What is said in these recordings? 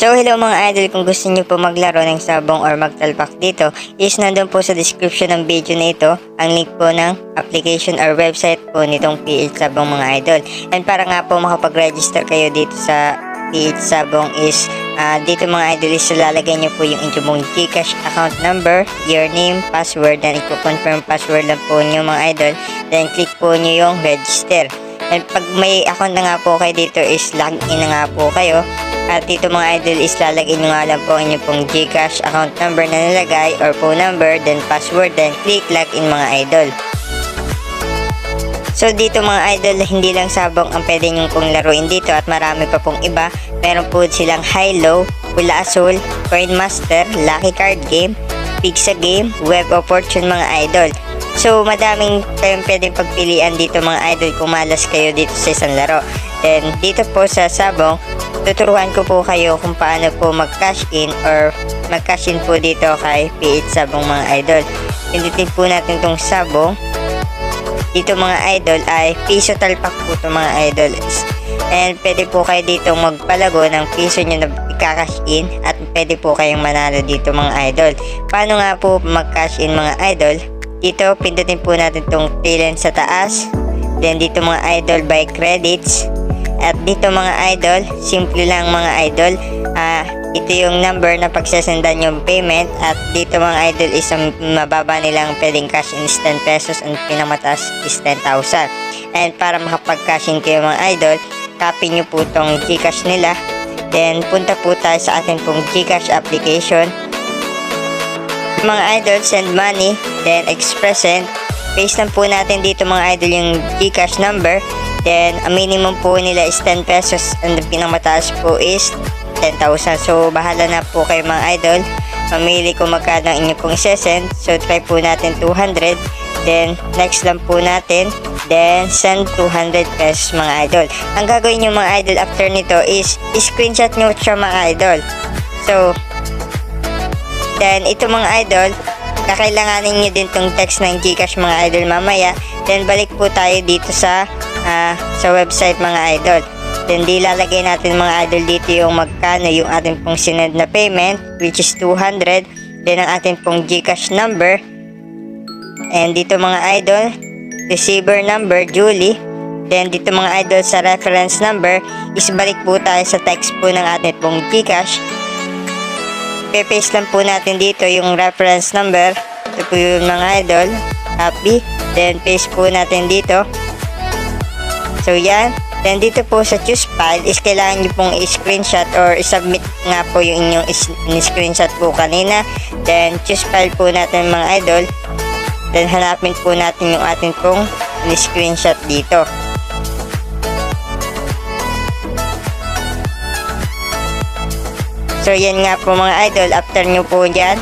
So hello mga idol, kung gusto niyo po maglaro ng sabong or magtalpak dito is nandun po sa description ng video na ito ang link po ng application or website po nitong PH Sabong mga idol. And para nga po makapag-register kayo dito sa PH Sabong is dito mga idol is lalagay niyo po yung inyong GCash account number, your name, password, then i-confirm password lang po niyo mga idol, then click po niyo yung register. And pag may account na nga po kayo dito is log in na nga po kayo. At dito mga idol is lalagay nyo nga lang po ang inyong pong GCash account number na nilagay or phone number, then password, then click login mga idol. So dito mga idol, hindi lang sabong ang pwede nyo pong laruin dito at marami pa pong iba. Meron po silang high-low, Hula Azul, Coin Master, Lucky Card Game, Pizza Game, Web of Fortune mga idol. So madaming kayong pwedeng pagpilian dito mga idol kung malas kayo dito sa isang laro. Then dito po sa sabong, tuturuan ko po kayo kung paano po mag-cash in or mag-cash in po dito kay PH Sabong mga idol. Pindutin po natin tong sabong. Dito mga idol ay piso talpak po ito mga idol. And pwede po kayo dito magpalago ng piso nyo na i-cash in at pwede po kayong manalo dito mga idol. Paano nga po mag-cash in mga idol? Dito pindutin po natin tong talent sa taas. Then dito mga idol by credits. At dito mga idol, simple lang mga idol, ito yung number na pagsasendan yung payment. At dito mga idol is mababa nilang pwedeng cash in is 10 pesos and pinamataas is 10,000. And para makapag-cash in kayo mga idol, copy nyo po tong GCash nila. Then punta po tayo sa ating pong GCash application. Mga idol, send money, then express send. Paste lang po natin dito mga idol yung GCash number. Then, ang minimum po nila is 10 pesos and ang pinamataas po is 10,000. So, bahala na po kayo mga idol. Mamili kung magkano ang inyo pong isesend. So, try po natin 200. Then, next lang po natin. Then, send 200 pesos mga idol. Ang gagawin nyo mga idol after nito is screenshot nyo siya mga idol. So, then, ito mga idol, kakailanganin nyo din tong text ng GCash mga idol mamaya. Then, balik po tayo dito sa website mga idol. Then di lalagay natin mga idol dito yung magkano yung ating pong sinend na payment, which is 200. Then ang ating pong GCash number. And dito mga idol, receiver number, Julie. Then dito mga idol sa reference number, is balik po tayo sa text po ng ating pong GCash. Paste lang po natin dito yung reference number. Ito po yung mga idol, copy. Then paste po natin dito. So yan, then dito po sa choose file is kailangan nyo pong i-screenshot or i-submit nga po yung inyong i-screenshot po kanina. Then choose file po natin mga idol. Then hanapin po natin yung ating pong i-screenshot dito. So yan nga po mga idol, after nyo po dyan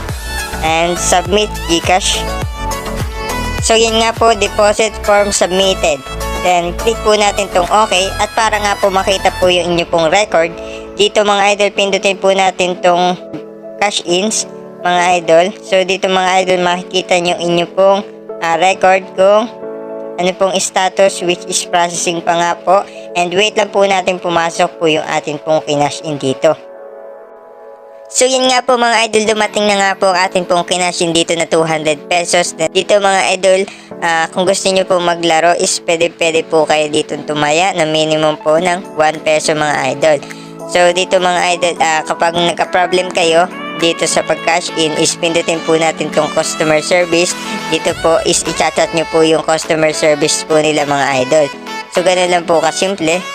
and submit GCash. So yan nga po, deposit form submitted. Then, click po natin tong okay. At para nga po makita po yung inyo pong record, dito mga idol, pindutin po natin tong cash ins, mga idol. So, dito mga idol, makikita nyo inyo pong record kung ano pong status, which is processing pa nga po. And wait lang po natin pumasok po yung atin pong kinash in dito. So yun nga po mga idol, dumating na nga po ang ating pong kinash in dito na 200 pesos. Dito mga idol, kung gusto niyo po maglaro is pwede po kayo dito tumaya na minimum po ng 1 peso mga idol. So dito mga idol, kapag nagka-problem kayo dito sa pag-cash in is pindutin po natin tong customer service. Dito po is i-chat nyo po yung customer service po nila mga idol. So ganun lang po kasimple.